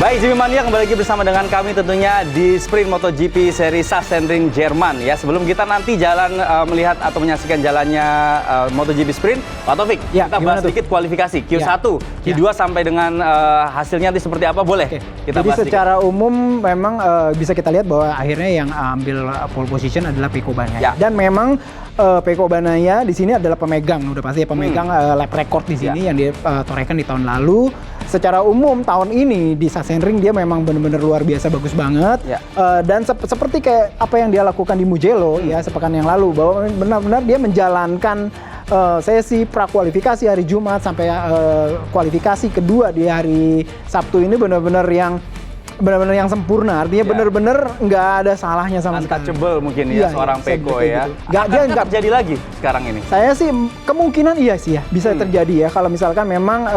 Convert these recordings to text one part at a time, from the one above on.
Baik, Jimmy Mania kembali lagi bersama dengan kami tentunya di Sprint MotoGP seri Sachsenring Jerman ya. Sebelum kita nanti melihat atau menyaksikan jalannya MotoGP Sprint, Pak Taufik, Kita jadi secara umum memang bisa kita lihat bahwa akhirnya yang ambil pole position adalah Pecco Bagnaia. Dan memang Pecco Bagnaia di sini adalah pemegang, udah pasti ya pemegang lap record di sini yang ditorehkan di tahun lalu. Secara umum tahun ini di Sachsenring dia memang benar-benar luar biasa bagus banget dan seperti kayak apa yang dia lakukan di Mugello ya sepekan yang lalu, bahwa benar-benar dia menjalankan sesi prakualifikasi hari Jumat sampai kualifikasi kedua di hari Sabtu ini benar-benar yang sempurna, artinya benar-benar nggak ada salahnya sama sekali. Untouchable mungkin ya seorang Pecco ya. Dia nggak terjadi lagi sekarang ini. Saya sih kemungkinan iya sih ya bisa terjadi ya kalau misalkan memang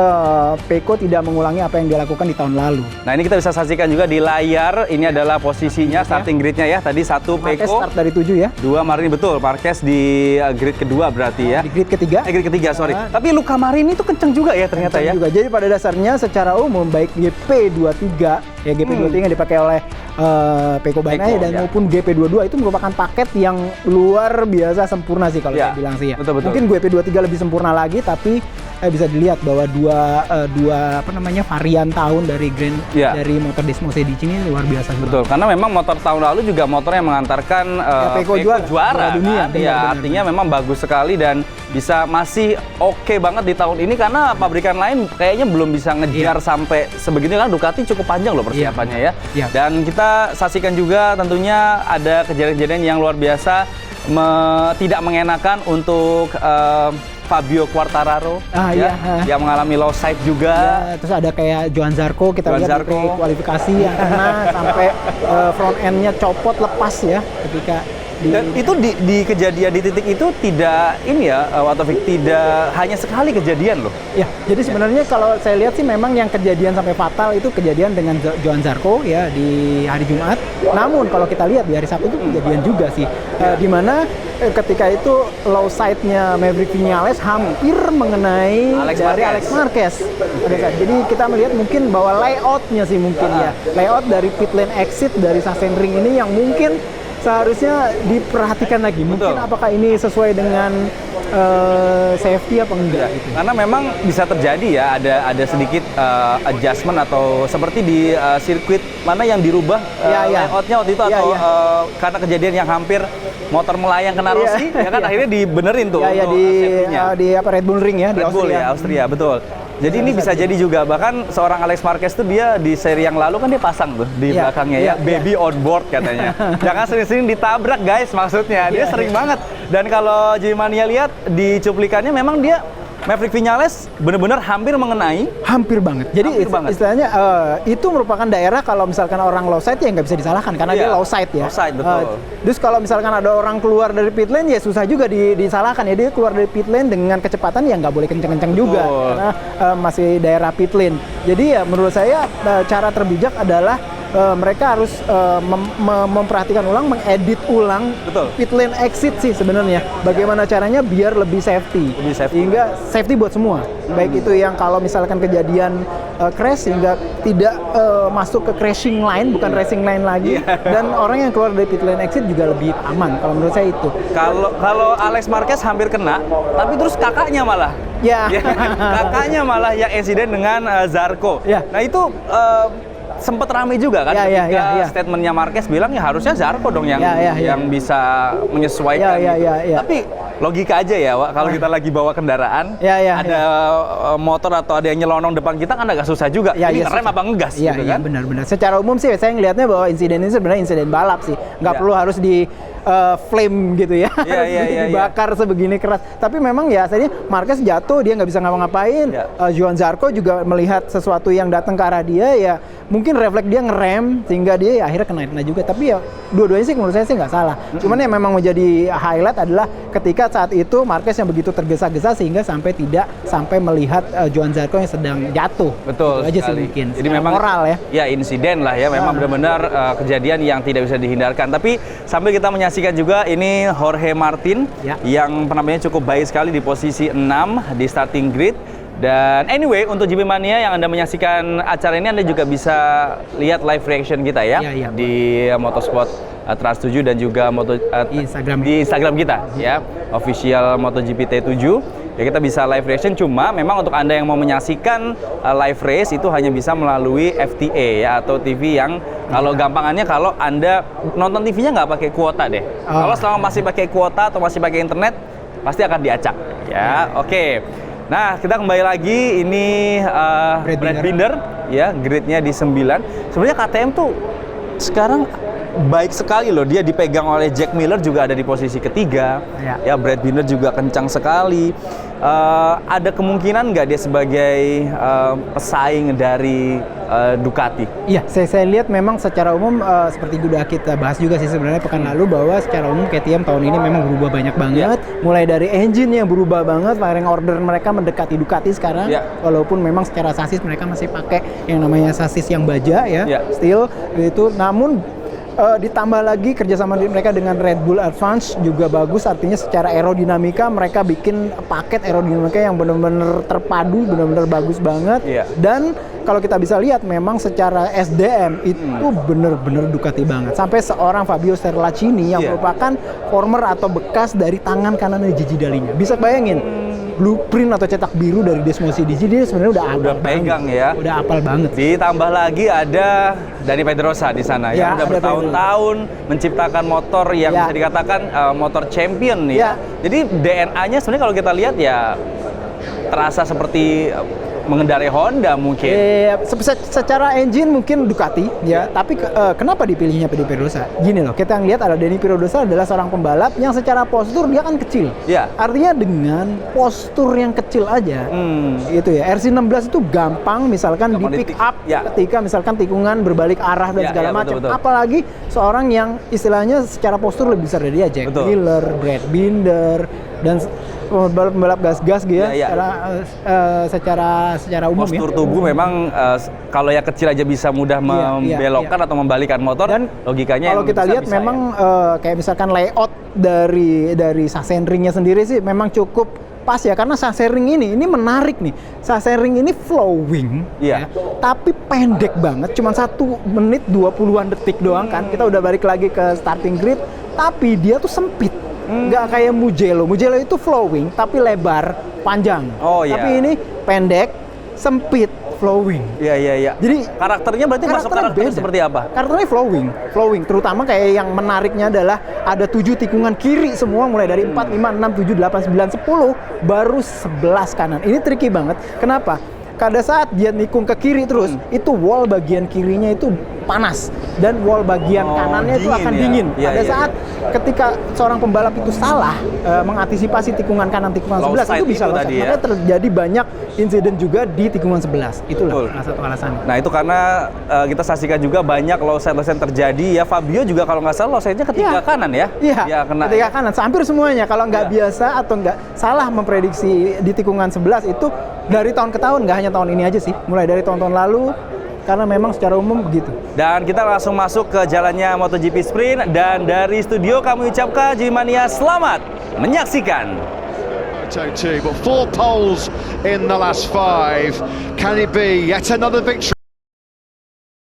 Pecco tidak mengulangi apa yang dia lakukan di tahun lalu. Nah ini kita bisa saksikan juga di layar, ini adalah posisinya starting gridnya ya. Tadi 1 Pecco, start dari 7 ya. 2 Marini, betul, Marquez di grid kedua berarti ya. Di grid ketiga. Grid ketiga, sorry. Tapi Luca Marini itu kenceng juga ya ternyata ya. Juga. Jadi pada dasarnya secara umum baik GP23 ya GP23 yang dipakai oleh Pecco Bagnaia dan maupun GP22 itu merupakan paket yang luar biasa sempurna sih kalau saya bilang sih ya. Betul. Mungkin GP23 lebih sempurna lagi, tapi bisa dilihat bahwa dua varian tahun dari dari motor Desmo Sedici ini luar biasa. Betul, karena memang motor tahun lalu juga motor yang mengantarkan Pecco juara dunia. Kan? Artinya memang bagus sekali dan bisa masih oke banget di tahun ini karena pabrikan lain kayaknya belum bisa ngejar sampai sebegini kan. Ducati cukup panjang loh persiapannya ya. Dan kita saksikan juga tentunya ada kejadian-kejadian yang luar biasa tidak mengenakan untuk Fabio Quartararo yang mengalami low side juga. Terus ada kayak Johann Zarco, kita lihat di kualifikasi yang kena sampai front end-nya copot lepas ya ketika dan itu di kejadian di titik itu tidak tidak hanya sekali kejadian loh. Ya, jadi sebenarnya kalau saya lihat sih memang yang kejadian sampai fatal itu kejadian dengan Johann Zarco ya di hari Jumat. Namun kalau kita lihat di hari Sabtu itu kejadian juga sih. Di mana ketika itu low side-nya Maverick Viñales hampir mengenai Alex Marquez. Jadi kita melihat mungkin bahwa layout-nya sih mungkin layout dari pit lane exit dari Sachsenring ini yang mungkin seharusnya diperhatikan lagi. Mungkin apakah ini sesuai dengan safety apa enggak gitu. Karena memang bisa terjadi ya ada sedikit adjustment atau seperti di sirkuit mana yang dirubah layoutnya waktu itu atau karena kejadian yang hampir motor melayang kena Rossi ya kan akhirnya dibenerin tuh di Red Bull Ring ya, Red Bull ya Austria, betul. Jadi ini bisa jadi juga, bahkan seorang Alex Marquez tuh dia di seri yang lalu kan dia pasang tuh di belakangnya baby on board katanya. Jangan sering-sering ditabrak guys, maksudnya dia sering banget. Dan kalau Jimmy Mania lihat di cuplikannya memang dia Maverick Viñales benar-benar hampir mengenai. Hampir banget. Jadi istilahnya itu merupakan daerah kalau misalkan orang low side ya nggak bisa disalahkan karena dia low side ya. Low side, betul. Terus kalau misalkan ada orang keluar dari pit lane ya susah juga disalahkan ya. Dia keluar dari pit lane dengan kecepatan yang nggak boleh kenceng-kenceng juga karena masih daerah pit lane. Jadi ya menurut saya cara terbijak adalah mereka harus memperhatikan ulang, mengedit ulang pit lane exit sih sebenarnya. Bagaimana caranya biar lebih safety. Sehingga safety buat semua. Baik itu yang kalau misalkan kejadian crash sehingga tidak masuk ke crashing line, bukan racing line lagi. Dan orang yang keluar dari pit lane exit juga lebih aman kalau menurut saya itu. Kalau Alex Marquez hampir kena, tapi terus kakaknya malah. Kakaknya malah yang insiden dengan Zarco. Nah itu sempat ramai juga kan ketika statementnya Marquez bilang ya harusnya Zarco dong yang bisa menyesuaikan Tapi logika aja ya Wak, kalau kita lagi bawa kendaraan ada motor atau ada yang nyelonong depan kita kan agak susah juga ini ngerem apa ngegas gitu kan. Benar-benar secara umum sih saya ngelihatnya bahwa insiden ini sebenarnya insiden balap sih, nggak perlu harus di flame gitu ya, dibakar sebegini keras. Tapi memang ya asalnya Marquez jatuh, dia nggak bisa ngapa-ngapain. Johann Zarco juga melihat sesuatu yang datang ke arah dia, ya mungkin refleks dia ngerem sehingga dia ya akhirnya kena juga. Tapi ya dua-duanya sih menurut saya sih nggak salah. Cuman yang memang menjadi highlight adalah ketika saat itu Marquez yang begitu tergesa-gesa sehingga sampai melihat Johann Zarco yang sedang jatuh. Betul itu aja sih mungkin. Jadi memang moral ya. Ya insiden lah ya, memang benar-benar kejadian yang tidak bisa dihindarkan. Tapi sambil kita menyaksikan juga ini Jorge Martin yang penampilannya cukup baik sekali di posisi 6 di starting grid. Dan anyway, untuk GP Mania yang Anda menyaksikan acara ini, Anda juga bisa lihat live reaction kita ya, di Motorsport Trans 7 dan juga di Instagram kita ya, official MotoGP T7. Ya, kita bisa live reaction, cuma memang untuk Anda yang mau menyaksikan live race itu hanya bisa melalui FTA ya, atau TV yang kalau gampangannya kalau Anda nonton TV-nya nggak pakai kuota deh. Kalau selama masih pakai kuota atau masih pakai internet, pasti akan diacak ya. Oke. Nah, kita kembali lagi, ini Brad Binder ya, gridnya di 9. Sebenarnya KTM tuh sekarang baik sekali loh, dia dipegang oleh Jack Miller juga ada di posisi ketiga. Ya, Brad Binder juga kencang sekali. Ada kemungkinan nggak dia sebagai pesaing dari Ducati? Iya, saya lihat memang secara umum seperti udah kita bahas juga sih sebenarnya pekan lalu, bahwa secara umum KTM tahun ini memang berubah banyak banget. Mulai dari engine yang berubah banget, firing order mereka mendekati Ducati sekarang. Walaupun memang secara sasis mereka masih pakai yang namanya sasis yang baja ya, steel itu. Namun ditambah lagi kerjasama mereka dengan Red Bull Advance juga bagus, artinya secara aerodinamika mereka bikin paket aerodinamika yang benar-benar terpadu, benar-benar bagus banget. Dan kalau kita bisa lihat memang secara SDM itu benar-benar Ducati banget. Sampai seorang Fabio Sterlacini yang merupakan former atau bekas dari tangan kanan Gigi Dall'Igna. Bisa bayangin blueprint atau cetak biru dari Desmosed dia sebenarnya udah pegang banget, ya. Udah apal banget. Ditambah lagi ada Dani Pedrosa di sana yang udah bertahun-tahun menciptakan motor yang bisa dikatakan motor champion nih. Jadi DNA-nya sebenarnya kalau kita lihat ya terasa seperti mengendarai Honda mungkin. Secara engine mungkin Ducati ya, tapi kenapa dipilihnya Pedrosa? Gini loh, kita ngelihat ada Dani Pedrosa adalah seorang pembalap yang secara postur dia kan kecil. Artinya dengan postur yang kecil aja, itu ya. RC16 itu gampang misalkan di pick up ketika misalkan tikungan berbalik arah dan segala macam. Apalagi seorang yang istilahnya secara postur lebih besar dari dia, Jack Miller, Brad Binder, dan pembalap gas-gas gitu ya. Secara umum postur tubuh memang kalau yang kecil aja bisa mudah membelokkan atau membalikan motor, dan logikanya kalau kita lihat memang kayak misalkan layout dari Sachsenringnya sendiri sih memang cukup pas ya, karena Sachsenring ini menarik nih. Sachsenring ini flowing ya, tapi pendek banget, cuma 1 menit 20-an detik doang kan. Kita udah balik lagi ke starting grid, tapi dia tuh sempit. Nggak kayak Mugello itu flowing tapi lebar, panjang. Tapi ini pendek, sempit, flowing. Jadi karakternya berarti masuk karakter seperti apa? Karakternya flowing. Terutama kayak yang menariknya adalah ada 7 tikungan kiri semua, mulai dari 4, 5, 6, 7, 8, 9, 10, baru 11 kanan. Ini tricky banget. Kenapa? Pada saat dia nikung ke kiri terus, itu wall bagian kirinya itu panas dan wall bagian kanannya itu akan dingin. Pada saat ketika seorang pembalap itu salah mengantisipasi tikungan kanan, tikungan 11 itu bisa low side. Makanya terjadi banyak insiden juga di tikungan 11. Itulah salah satu alasannya. Nah, itu karena kita saksikan juga banyak low side terjadi ya. Fabio juga kalau nggak salah low side-nya ketiga kanan ya. Ketiga kanan. Hampir semuanya. Kalau nggak biasa atau nggak salah memprediksi di tikungan 11 itu dari tahun ke tahun, nggak hanya tahun ini aja sih. Mulai dari tahun-tahun lalu, karena memang secara umum begitu. Dan kita langsung masuk ke jalannya MotoGP Sprint, dan dari studio kami ucapkan GP Mania selamat menyaksikan. But 4 poles in the last 5. Can it be yet another victory?